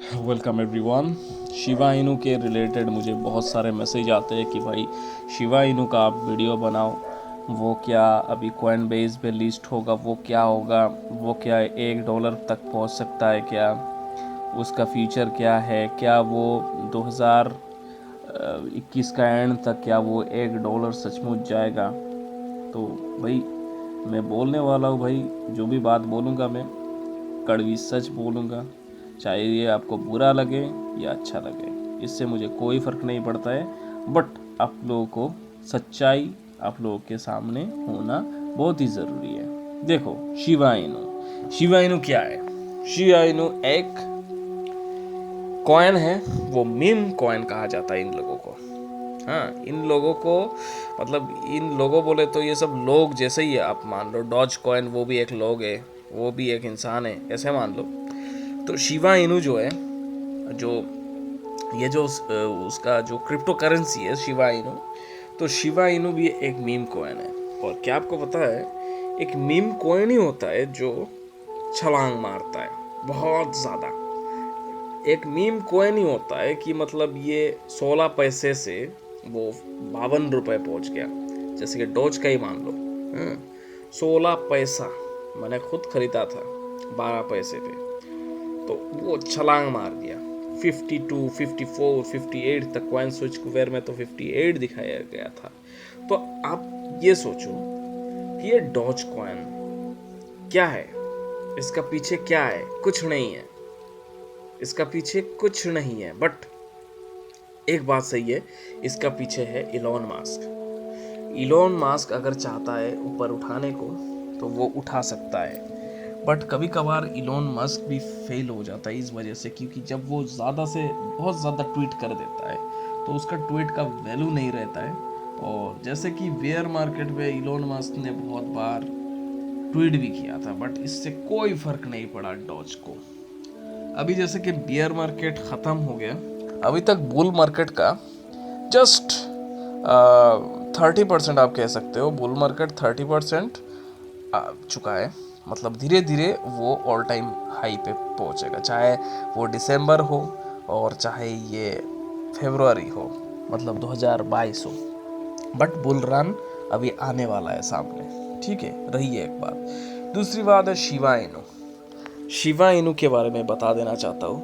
Welcome everyone. Shiva इनू के related मुझे बहुत सारे मैसेज आते हैं कि भाई शिवा इनू का आप वीडियो बनाओ, वो क्या अभी कॉइन बेस पे लिस्ट होगा, वो क्या होगा, वो क्या $1 तक पहुंच सकता है, क्या उसका फ्यूचर क्या है, क्या वो 2021 का एंड तक क्या वो $1 सचमुच जाएगा। तो भाई मैं बोलने वाला हूँ भाई, जो भी बात बोलूँगा मैं कड़वी सच बोलूँगा, चाहे ये आपको बुरा लगे या अच्छा लगे, इससे मुझे कोई फ़र्क नहीं पड़ता है। बट आप लोगों को सच्चाई आप लोगों के सामने होना बहुत ही ज़रूरी है। देखो शिबा इनू क्या है? शिबा इनू एक कॉइन है, वो मीम कॉइन कहा जाता है इन लोगों को। हाँ, इन लोगों को मतलब इन लोगों बोले तो ये सब लोग जैसे ही है, आप मान लो डॉज कॉइन वो भी एक लोग है, वो भी एक इंसान है, ऐसे मान लो। तो शिबा इनू जो है, जो ये जो उसका जो क्रिप्टो करेंसी है शिबा इनू, तो शिबा इनू भी एक मीम कॉइन है। और क्या आपको पता है, एक मीम कॉइन ही होता है जो छलांग मारता है बहुत ज़्यादा। एक मीम कॉइन ही होता है कि मतलब ये 16 पैसे से वो 52 रुपये पहुंच गया। जैसे कि डॉज का ही मान लो, 16 पैसा मैंने खुद खरीदा था 12 पैसे पे, तो वो छलांग मार दिया 52, 54, 58 तक। कॉइन स्विच स्क्वायर में तो 58 दिखाया गया था। तो आप ये सोचो कि ये डॉज कॉइन क्या है, इसका पीछे क्या है? कुछ नहीं है, इसका पीछे कुछ नहीं है। बट एक बात सही है, इसका पीछे है इलॉन मास्क। इलॉन मास्क अगर चाहता है ऊपर उठाने को तो वो उठा सकता है। बट कभी कभार इलॉन मस्क भी फेल हो जाता है इस वजह से, क्योंकि जब वो ज़्यादा से बहुत ज़्यादा ट्वीट कर देता है तो उसका ट्वीट का वैल्यू नहीं रहता है। और जैसे कि बेयर मार्केट में इलॉन मस्क ने बहुत बार ट्वीट भी किया था, बट इससे कोई फ़र्क नहीं पड़ा डॉज को। अभी जैसे कि बेयर मार्केट ख़त्म हो गया, अभी तक बुल मार्केट का जस्ट 30% आप कह सकते हो, बुल मार्केट 30% आ चुका है। मतलब धीरे धीरे वो ऑल टाइम हाई पे पहुंचेगा, चाहे वो दिसंबर हो और चाहे ये फरवरी हो, मतलब 2022 हो। बट बुल रन अभी आने वाला है सामने, ठीक है। रही है एक बात। दूसरी बात है शिबा इनू। शिबा इनू के बारे में बता देना चाहता हूँ,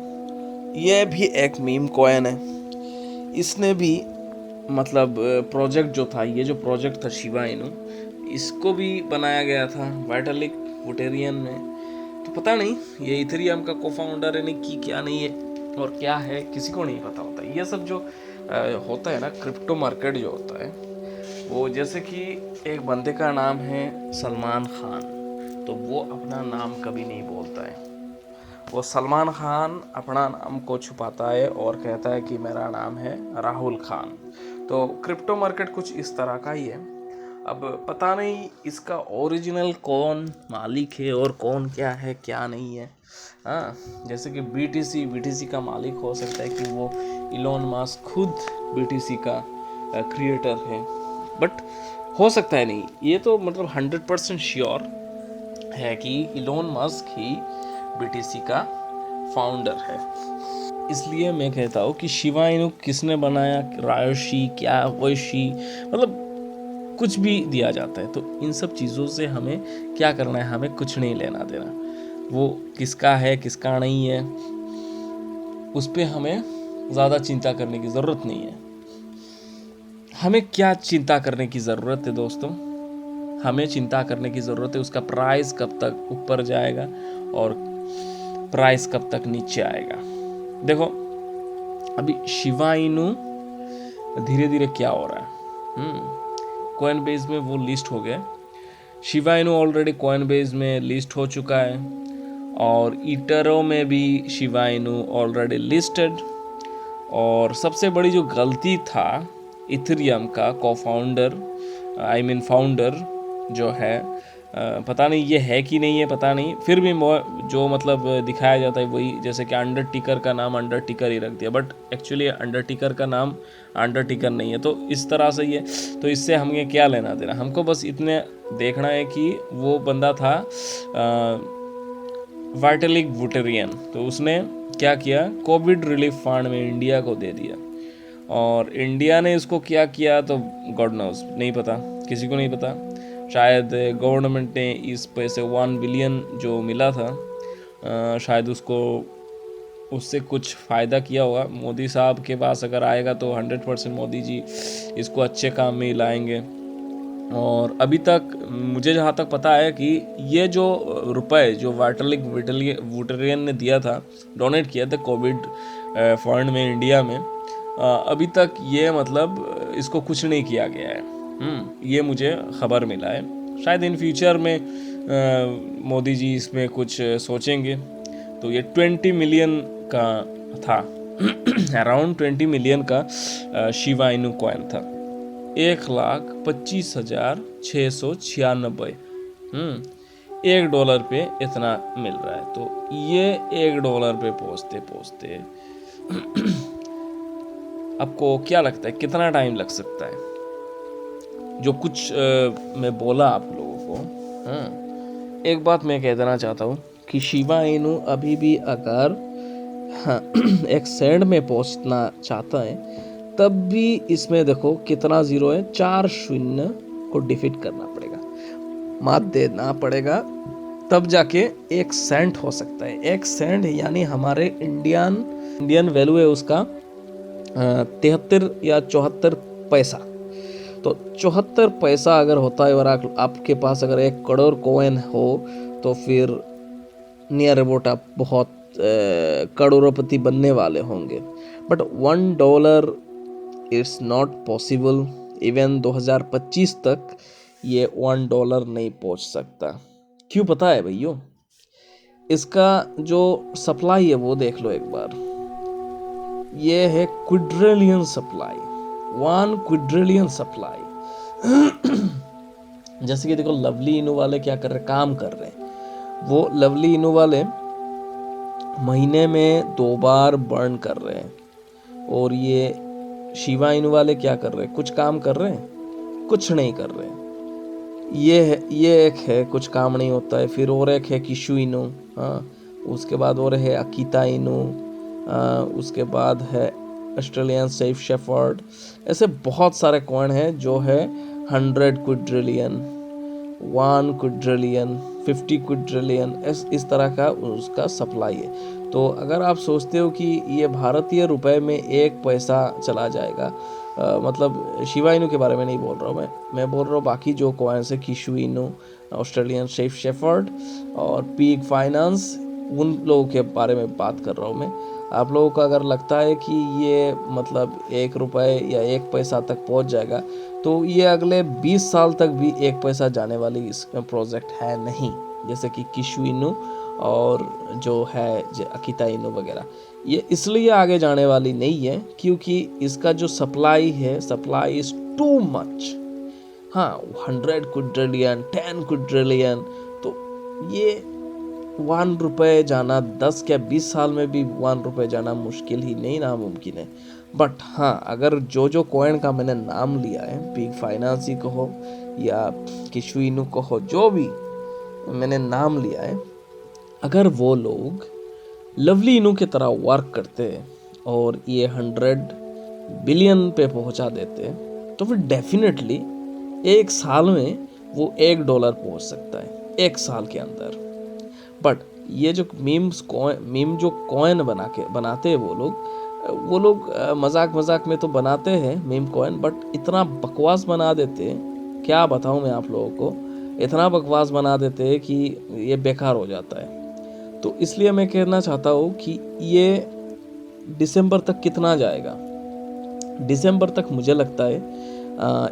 यह भी एक मीम कॉइन है। इसने भी मतलब प्रोजेक्ट जो था, ये जो प्रोजेक्ट था शिबा इनू, इसको भी बनाया गया था वाइटलिक वुटेरियन में। तो पता नहीं ये इथेरियम का को-फाउंडर है नहीं कि क्या नहीं है और क्या है, किसी को नहीं पता होता। ये सब जो होता है ना, क्रिप्टो मार्केट जो होता है वो, जैसे कि एक बंदे का नाम है सलमान खान, तो वो अपना नाम कभी नहीं बोलता है। वो सलमान खान अपना नाम को छुपाता है और कहता है कि मेरा नाम है राहुल खान। तो क्रिप्टो मार्केट कुछ इस तरह का ही है। अब पता नहीं इसका ओरिजिनल कौन मालिक है और कौन क्या है क्या नहीं है। हाँ, जैसे कि बीटीसी का मालिक हो सकता है कि वो इलॉन मस्क खुद बीटीसी का क्रिएटर है, बट हो सकता है नहीं। ये तो मतलब 100% श्योर है कि इलॉन मस्क ही बीटीसी का फाउंडर है। इसलिए मैं कहता हूँ कि शिबा इनू किसने बनाया, रायोशी क्या वोशी, मतलब कुछ भी दिया जाता है। तो इन सब चीज़ों से हमें क्या करना है, हमें कुछ नहीं लेना देना। वो किसका है किसका नहीं है, उस पर हमें ज़्यादा चिंता करने की ज़रूरत नहीं है। हमें क्या चिंता करने की ज़रूरत है दोस्तों? हमें चिंता करने की ज़रूरत है उसका प्राइस कब तक ऊपर जाएगा और प्राइस कब तक नीचे आएगा। देखो अभी शिबा इनू धीरे धीरे क्या हो रहा है, कॉइन बेस में वो लिस्ट हो गया। Shiba Inu already coin base में लिस्ट हो चुका है और ईटरो में भी शिबा इनू ऑलरेडी लिस्टेड। और सबसे बड़ी जो गलती था इथेरियम का को-फाउंडर, आई मीन फाउंडर जो है, पता नहीं ये है कि नहीं है, पता नहीं, फिर भी जो मतलब दिखाया जाता है वही, जैसे कि अंडरटेकर का नाम अंडरटेकर ही रख दिया, बट एक्चुअली अंडरटेकर का नाम अंडरटेकर नहीं है। तो इस तरह से ये, तो इससे हमें क्या लेना देना, हमको बस इतने देखना है कि वो बंदा था वाइटलिक वुटेरियन, तो उसने क्या किया, कोविड रिलीफ फंड में इंडिया को दे दिया। और इंडिया ने इसको क्या किया तो गॉड नोस, नहीं पता, किसी को नहीं पता। शायद गवर्नमेंट ने इस पैसे 1 बिलियन जो मिला था शायद उससे कुछ फ़ायदा किया होगा। मोदी साहब के पास अगर आएगा तो 100% मोदी जी इसको अच्छे काम में लाएंगे। और अभी तक मुझे जहाँ तक पता है कि ये जो रुपए जो वुटेरियन ने दिया था, डोनेट किया था कोविड फंड में इंडिया में, अभी तक ये मतलब इसको कुछ नहीं किया गया है। ये मुझे खबर मिला है। शायद इन फ्यूचर में मोदी जी इसमें कुछ सोचेंगे। तो ये 20 मिलियन का था अराउंड 20 मिलियन का शिबा इनू कॉइन था। 1,25,696 $1 पे इतना मिल रहा है। तो ये $1 पे पहुँचते पहुँचते आपको क्या लगता है कितना टाइम लग सकता है? जो कुछ मैं बोला आप लोगों को, एक बात मैं कह देना चाहता हूँ कि शिबा इनू अभी भी अगर एक सेंड में पहुँचना चाहता है तब भी इसमें देखो कितना ज़ीरो है, 4 शून्य को डिफीट करना पड़ेगा, मात देना पड़ेगा, तब जाके 1 सेंट हो सकता है। 1 सेंट यानी हमारे इंडियन वैल्यू है उसका 73 या 74 पैसा। तो 74 पैसा अगर होता है और आपके पास अगर 1 करोड़ कॉइन हो तो फिर नियर अबाउट आप बहुत करोड़पति बनने वाले होंगे। But $1 it's not possible. Even 2025 तक ये $1 नहीं पहुंच सकता। क्यों पता है भैया? इसका जो सप्लाई है वो देख लो एक बार। ये है क्विड्रिलियन सप्लाई, 1 क्विड्रिलियन सप्लाई। जैसे कि देखो लवली इनू वाले क्या कर रहे, काम कर रहे हैं। वो लवली इनू वाले महीने में 2 बार बर्न कर रहे हैं। और ये शिबा इनू वाले क्या कर रहे हैं, कुछ काम कर रहे हैं? कुछ नहीं कर रहे हैं। ये एक है कुछ काम नहीं होता है। फिर और एक है किशु इनू, उसके बाद और है अकीता इनू, उसके बाद है ऑस्ट्रेलियन सेफ शेफर्ड। ऐसे बहुत सारे कॉइन हैं जो है 100 क्विड्रिलियन, 1 क्विड्रिलियन, 50 क्विड्रिलियन, इस तरह का उसका सप्लाई है। तो अगर आप सोचते हो कि ये भारतीय रुपए में 1 पैसा चला जाएगा, मतलब शिबा इनू के बारे में नहीं बोल रहा हूँ मैं बोल रहा हूँ बाकी जो कॉइन्स है, किशु इनू, ऑस्ट्रेलियन सेफ शेफर्ड और पीक फाइनेंस, उन लोगों के बारे में बात कर रहा हूँ मैं। आप लोगों को अगर लगता है कि ये मतलब $1 या 1 पैसा तक पहुंच जाएगा तो ये अगले 20 साल तक भी 1 पैसा जाने वाली इस प्रोजेक्ट है नहीं। जैसे कि किशु इनू और जो है अकीता इनू वगैरह, ये इसलिए आगे जाने वाली नहीं है क्योंकि इसका जो सप्लाई है, सप्लाई इज टू मच। 100 क्विड्रिलियन, 10 क्विड्रिलियन, तो ये $1 जाना 10 या 20 साल में भी $1 जाना मुश्किल ही नहीं, नामुमकिन है। बट अगर जो कॉइन का मैंने नाम लिया है, पीक फाइनेंस ही कहो या किशु इनू कहो, जो भी मैंने नाम लिया है, अगर वो लोग लवली इनू की तरह वर्क करते और ये 100 बिलियन पे पहुंचा देते तो फिर डेफिनेटली 1 साल में वो $1 पहुंच सकता है, 1 साल के अंदर। बट ये जो मीम जो कॉइन बनाते हैं वो लोग मजाक में तो बनाते हैं मीम कॉइन, बट इतना बकवास बना देते हैं, क्या बताऊं मैं आप लोगों को, इतना बकवास बना देते हैं कि ये बेकार हो जाता है। तो इसलिए मैं कहना चाहता हूँ कि ये दिसंबर तक कितना जाएगा, दिसंबर तक मुझे लगता है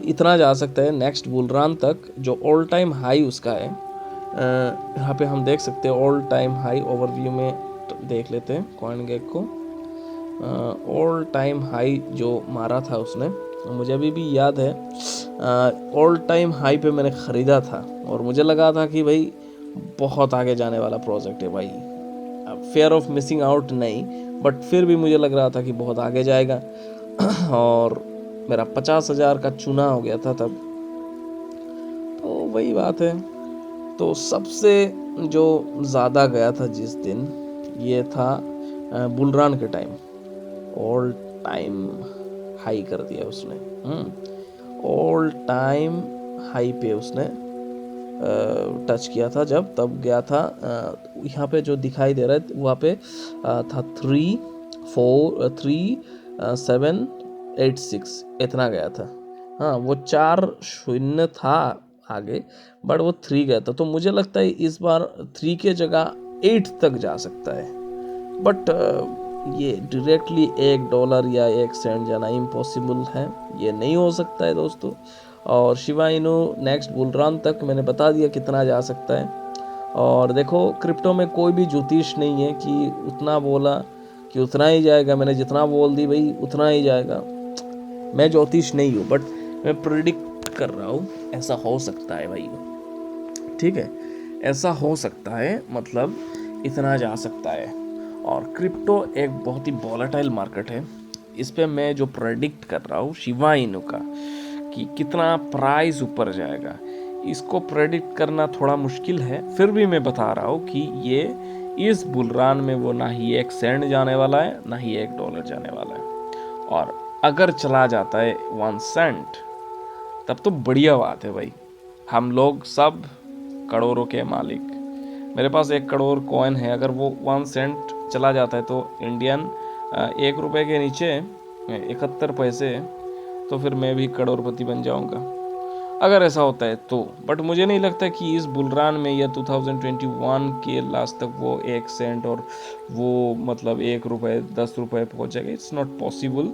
इतना जा सकता है, नेक्स्ट बुल रन तक। जो ऑल टाइम हाई उसका है, यहाँ पे हम देख सकते हैं ऑल टाइम हाई ओवरव्यू में देख लेते हैं कॉइन गेक को। ऑल टाइम हाई जो मारा था उसने, मुझे अभी भी याद है, ऑल टाइम हाई पे मैंने ख़रीदा था और मुझे लगा था कि भाई बहुत आगे जाने वाला प्रोजेक्ट है भाई, फेयर ऑफ मिसिंग आउट नहीं, बट फिर भी मुझे लग रहा था कि बहुत आगे जाएगा। और मेरा 50,000 का चुना हो गया था तब। तो वही बात है। तो सबसे जो ज़्यादा गया था जिस दिन, ये था बुलरान के टाइम ऑल टाइम हाई कर दिया उसने, ऑल टाइम हाई पे उसने टच किया था जब तब गया था। यहाँ पे जो दिखाई दे रहा है वहाँ पे था 3,4,3,7,8,6 इतना गया था। हाँ, वो 4 शून्य था आगे, बट वो 3 गया था। तो मुझे लगता है इस बार 3 के जगह 8 तक जा सकता है, बट ये डायरेक्टली $1 या 1 सेंट जाना इम्पॉसिबल है, ये नहीं हो सकता है दोस्तों। और Shiba Inu next bull run तक मैंने बता दिया कितना जा सकता है। और देखो, क्रिप्टो में कोई भी ज्योतिष नहीं है कि उतना बोला कि उतना ही जाएगा, मैंने जितना बोल दी भाई उतना ही जाएगा। मैं ज्योतिष नहीं हूँ, बट मैं प्रिडिक्ट कर रहा हूँ ऐसा हो सकता है भाई, ठीक है, ऐसा हो सकता है, मतलब इतना जा सकता है। और क्रिप्टो एक बहुत ही वॉलेटाइल मार्केट है, इस पे मैं जो प्रेडिक्ट कर रहा हूँ शिबा इनू का कि कितना प्राइस ऊपर जाएगा, इसको प्रेडिक्ट करना थोड़ा मुश्किल है। फिर भी मैं बता रहा हूँ कि ये इस बुलरान में वो ना ही 1 सेंट जाने वाला है, ना ही $1 जाने वाला है। और अगर चला जाता है 1 सेंट तब तो बढ़िया बात है भाई, हम लोग सब करोड़ों के मालिक। मेरे पास 1 करोड़ कॉइन है, अगर वो 1 सेंट चला जाता है तो इंडियन ₹1 के नीचे 71 पैसे, तो फिर मैं भी करोड़पति बन जाऊंगा अगर ऐसा होता है तो। बट मुझे नहीं लगता कि इस बुलरान में या 2021 के लास्ट तक वो 1 सेंट और वो मतलब ₹1 ₹10 पहुंच जाएगा, इट्स नॉट पॉसिबल।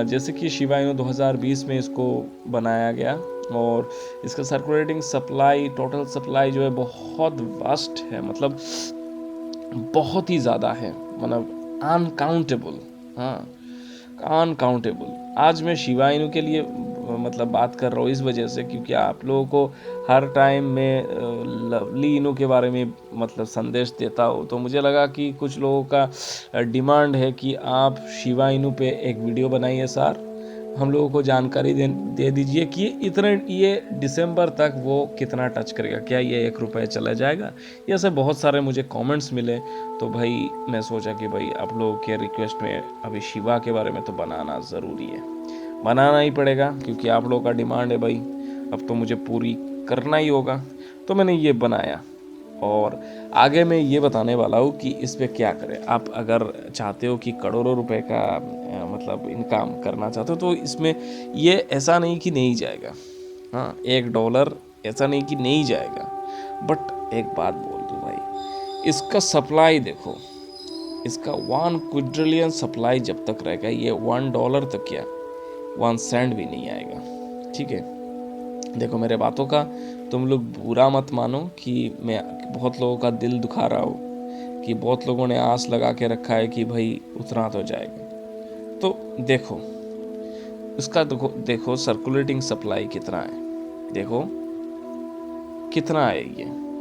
जैसे कि शिबा इनू 2020 में इसको बनाया गया, और इसका सर्कुलेटिंग सप्लाई, टोटल सप्लाई जो है बहुत वास्ट है, मतलब बहुत ही ज़्यादा है, मतलब अनकाउंटेबल। हाँ, अनकाउंटेबल। आज मैं शिबा इनू के लिए मतलब बात कर रहा हूँ इस वजह से क्योंकि आप लोगों को हर टाइम में लवली इनू के बारे में मतलब संदेश देता हूँ, तो मुझे लगा कि कुछ लोगों का डिमांड है कि आप शिबा इनू पे एक वीडियो बनाइए सर, हम लोगों को जानकारी दे दीजिए कि ये दिसंबर तक वो कितना टच करेगा, क्या ये ₹1 चला जाएगा। ये ऐसे बहुत सारे मुझे कमेंट्स मिले, तो भाई मैं सोचा कि भाई आप लोगों के रिक्वेस्ट में अभी शिबा के बारे में तो बनाना ज़रूरी है, बनाना ही पड़ेगा क्योंकि आप लोगों का डिमांड है भाई, अब तो मुझे पूरी करना ही होगा। तो मैंने ये बनाया, और आगे मैं ये बताने वाला हूँ कि इस पर क्या करें। आप अगर चाहते हो कि करोड़ों रुपए का मतलब इनकम करना चाहते हो तो इसमें ये ऐसा नहीं कि नहीं जाएगा। हाँ, $1 ऐसा नहीं कि नहीं जाएगा, बट एक बात बोल दूँ भाई, इसका सप्लाई देखो, इसका 1 क्विड्रिलियन सप्लाई जब तक रहेगा, ये $1 तक क्या 1 सेंट भी नहीं आएगा, ठीक है। देखो मेरे बातों का तुम लोग बुरा मत मानो कि मैं बहुत लोगों का दिल दुखा रहा हूँ, कि बहुत लोगों ने आस लगा के रखा है कि भाई उतना तो जाएगा। तो देखो इसका देखो सर्कुलेटिंग सप्लाई कितना है, देखो कितना है,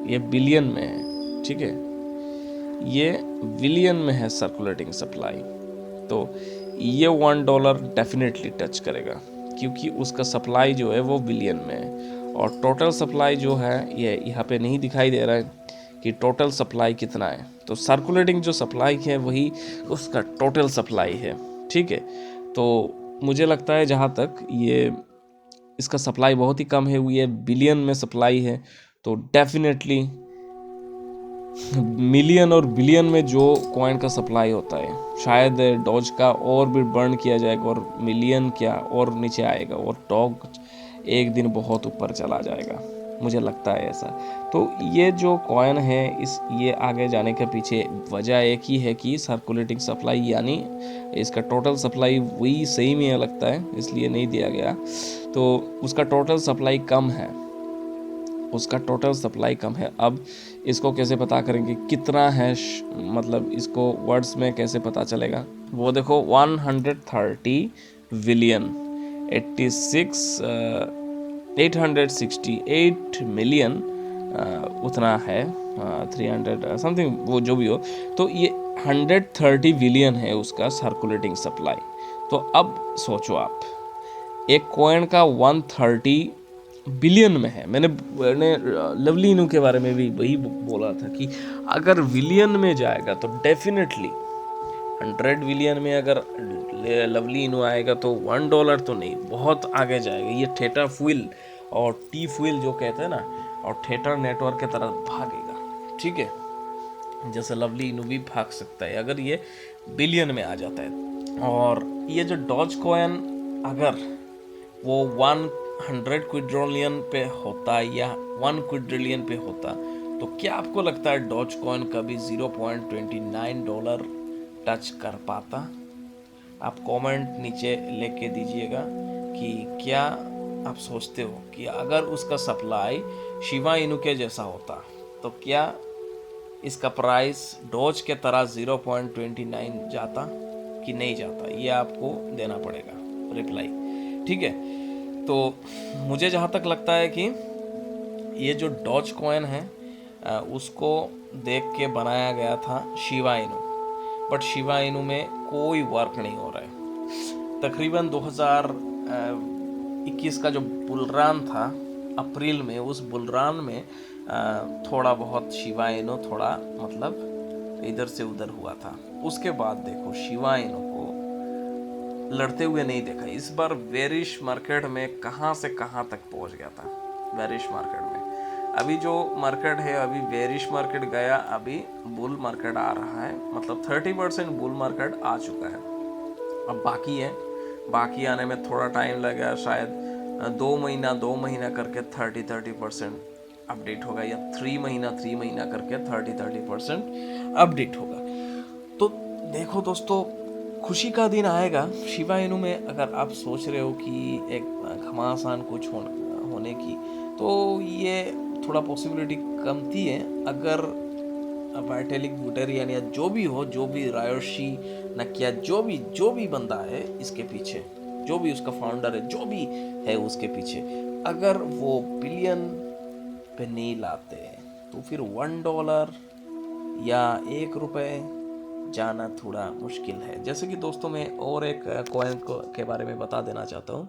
ये बिलियन में है, ठीक है, ये बिलियन में है सर्कुलेटिंग सप्लाई। तो ये $1 डेफिनेटली टच करेगा क्योंकि उसका सप्लाई जो है वो बिलियन में है, और टोटल सप्लाई जो है ये यहाँ पे नहीं दिखाई दे रहा है कि टोटल सप्लाई कितना है। तो सर्कुलेटिंग जो सप्लाई है वही उसका टोटल सप्लाई है, ठीक है। तो मुझे लगता है जहाँ तक ये इसका सप्लाई बहुत ही कम है, ये बिलियन में सप्लाई है, तो डेफिनेटली मिलियन और बिलियन में जो कॉइन का सप्लाई होता है, शायद डॉज का और भी बर्न किया जाएगा और मिलियन क्या और नीचे आएगा, और डॉग एक दिन बहुत ऊपर चला जाएगा, मुझे लगता है ऐसा। तो ये जो कॉइन है ये आगे जाने के पीछे वजह एक ही है कि सर्कुलेटिंग सप्लाई, यानी इसका टोटल सप्लाई वही सही में लगता है इसलिए नहीं दिया गया। तो उसका टोटल सप्लाई कम है, उसका टोटल सप्लाई कम है। अब इसको कैसे पता करेंगे कितना है, मतलब इसको वर्ड्स में कैसे पता चलेगा, वो देखो 130 बिलियन 868 मिलियन उतना है, 300 समथिंग वो जो भी हो, तो ये 130 बिलियन है उसका सर्कुलेटिंग सप्लाई। तो अब सोचो आप, एक कॉइन का 130 बिलियन में है। मैंने लवली इनू के बारे में भी वही बोला था कि अगर बिलियन में जाएगा तो डेफिनेटली 100 बिलियन में अगर लवली इनू आएगा तो $1 तो नहीं, बहुत आगे जाएगा। ये थेटर फुल और टी फुल जो कहते हैं ना, और थिएटर नेटवर्क की तरह भागेगा, ठीक है। जैसे लवली इनू भी भाग सकता है अगर ये बिलियन में आ जाता है। और ये जो डॉज कॉइन अगर वो 100 क्विड्रिलियन पे होता या 1 क्विड्रिलियन पे होता, तो क्या आपको लगता है डॉज कॉइन कभी $0.29 टच कर पाता? आप कमेंट नीचे लेके दीजिएगा कि क्या आप सोचते हो कि अगर उसका सप्लाई शिबा इनू के जैसा होता तो क्या इसका प्राइस डॉज के तरह 0.29 जाता कि नहीं जाता? ये आपको देना पड़ेगा रिप्लाई, ठीक है। तो मुझे जहाँ तक लगता है कि ये जो डॉज कॉइन है उसको देख के बनाया गया था Shiba Inu, but Shiba Inu में कोई वर्क नहीं हो रहा है। तकरीबन 2021 का जो बुलरान था अप्रैल में, उस बुलरान में थोड़ा बहुत शिबा इनू थोड़ा मतलब इधर से उधर हुआ था। उसके बाद देखो शिबा इनू को लड़ते हुए नहीं देखा। इस बार बेरिश मार्केट में कहाँ से कहाँ तक पहुँच गया था बेरिश मार्केट में। अभी जो मार्केट है अभी बेरिश मार्केट गया, अभी बुल मार्केट आ रहा है, मतलब 30% बुल मार्केट आ चुका है। अब बाकी है, बाकी आने में थोड़ा टाइम लगेगा, शायद 2 महीना करके 30% अपडेट होगा, या 3 महीना करके 30% अपडेट होगा। तो देखो दोस्तों, खुशी का दिन आएगा शिबा इनू में। अगर आप सोच रहे हो कि एक घमासान कुछ होने की, तो ये थोड़ा पॉसिबिलिटी कमती है। अगर वाइटेलिक बुटेरियन या जो भी हो, जो भी रायोशी नकिया, जो भी बंदा है इसके पीछे, जो भी उसका फाउंडर है, जो भी है उसके पीछे, अगर वो बिलियन पे नहीं लाते तो फिर $1 या $1 जाना थोड़ा मुश्किल है। जैसे कि दोस्तों मैं और एक कॉइन के बारे में बता देना चाहता हूँ,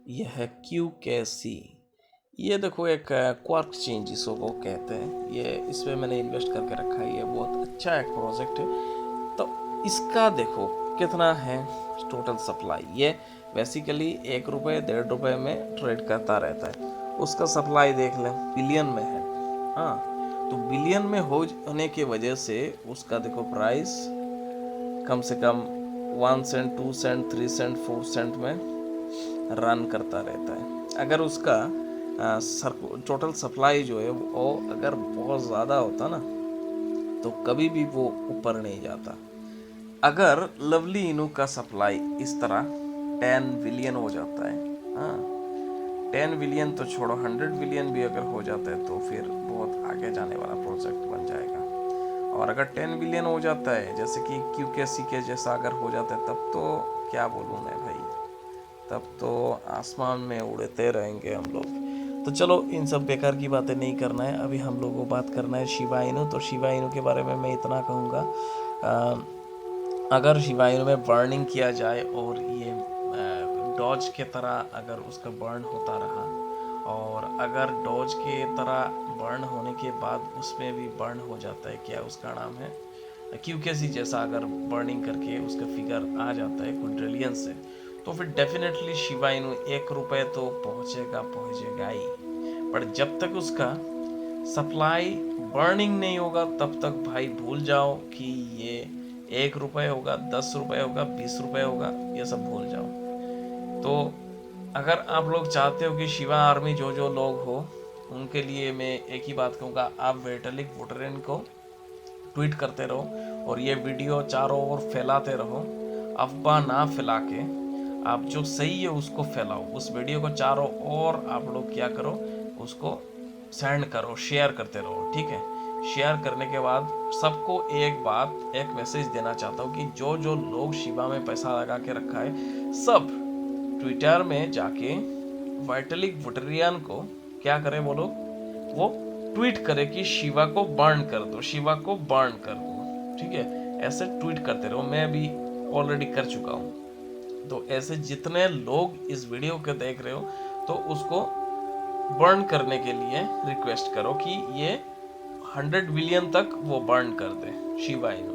यह है QKC। ये देखो एक क्वार्क चेन जिसको वो कहते हैं, ये इसमें मैंने इन्वेस्ट करके रखा है। ये बहुत अच्छा एक प्रोजेक्ट है। तो इसका देखो कितना है टोटल सप्लाई। ये बेसिकली $1 $1.5 में ट्रेड करता रहता है। उसका सप्लाई देख लें, बिलियन में है। हाँ, तो बिलियन में होने की वजह से उसका देखो प्राइस कम से कम 1 सेंट 2 सेंट 3 सेंट 4 सेंट में रन करता रहता है। अगर उसका टोटल सप्लाई जो है वो अगर बहुत ज़्यादा होता ना, तो कभी भी वो ऊपर नहीं जाता। अगर लवली इनू का सप्लाई इस तरह 10 बिलियन हो जाता है, हाँ 10 बिलियन तो छोड़ो, 100 बिलियन भी अगर हो जाता है तो फिर बहुत आगे जाने वाला प्रोजेक्ट बन जाएगा। और अगर 10 बिलियन हो जाता है, जैसे कि QKC के जैसा अगर हो जाता है, तब तो क्या बोलूँ मैं भाई, तब तो आसमान में उड़ते रहेंगे हम लोग। तो चलो इन सब बेकार की बातें नहीं करना है, अभी हम लोगों को बात करना है शिबा इनू। तो शिबा इनू के बारे में मैं इतना कहूँगा, अगर शिबा इनू में बर्निंग किया जाए और ये डॉज के तरह अगर उसका बर्न होता रहा, और अगर डॉज के तरह बर्न होने के बाद उसमें भी बर्न हो जाता है, क्या उसका नाम है QKC जैसा, अगर बर्निंग करके उसका फिगर आ जाता है क्विड्रिलियन से, तो फिर डेफिनेटली शिबा इनू $1 तो पहुंचेगा ही। पर जब तक उसका सप्लाई बर्निंग नहीं होगा, तब तक भाई भूल जाओ कि ये $1 होगा, $10 होगा, $20 होगा, ये सब भूल जाओ। तो अगर आप लोग चाहते हो कि शिबा आर्मी जो लोग हो, उनके लिए मैं एक ही बात कहूँगा, आप वेटलिक वोटरेन को ट्वीट करते रहो और ये वीडियो चारों ओर फैलाते रहो। अफवाह ना फैला के आप जो सही है उसको फैलाओ। उस वीडियो को चारों ओर आप लोग क्या करो, उसको सेंड करो, शेयर करते रहो, ठीक है। शेयर करने के बाद सबको एक मैसेज देना चाहता हूँ कि जो लोग शिबा में पैसा लगा के रखा है, सब ट्विटर में जाके वाइटलिक वोटरियन को क्या करे, वो लोग वो ट्वीट करे कि शिवा को बर्न कर दो, शिवा को बर्न कर दो, ठीक है। ऐसे ट्वीट करते रहो, मैं भी ऑलरेडी कर चुका हूँ। तो ऐसे जितने लोग इस वीडियो को देख रहे हो, तो उसको बर्न करने के लिए रिक्वेस्ट करो कि ये 100 बिलियन तक वो बर्न कर दे शिबा इनू।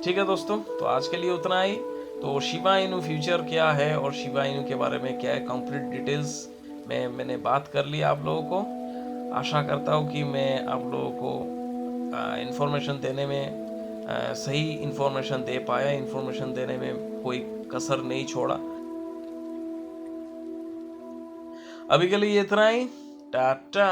ठीक है दोस्तों, तो आज के लिए उतना ही। तो शिबा इनू फ्यूचर क्या है और शिबा इनू के बारे में क्या है, कंप्लीट डिटेल्स में मैंने बात कर ली आप लोगों को। आशा करता हूँ कि मैं आप लोगों को इन्फॉर्मेशन देने में सही इन्फॉर्मेशन दे पाया, इन्फॉर्मेशन देने में कोई कसर नहीं छोड़ा। अभी के लिए इतना ही, टाटा।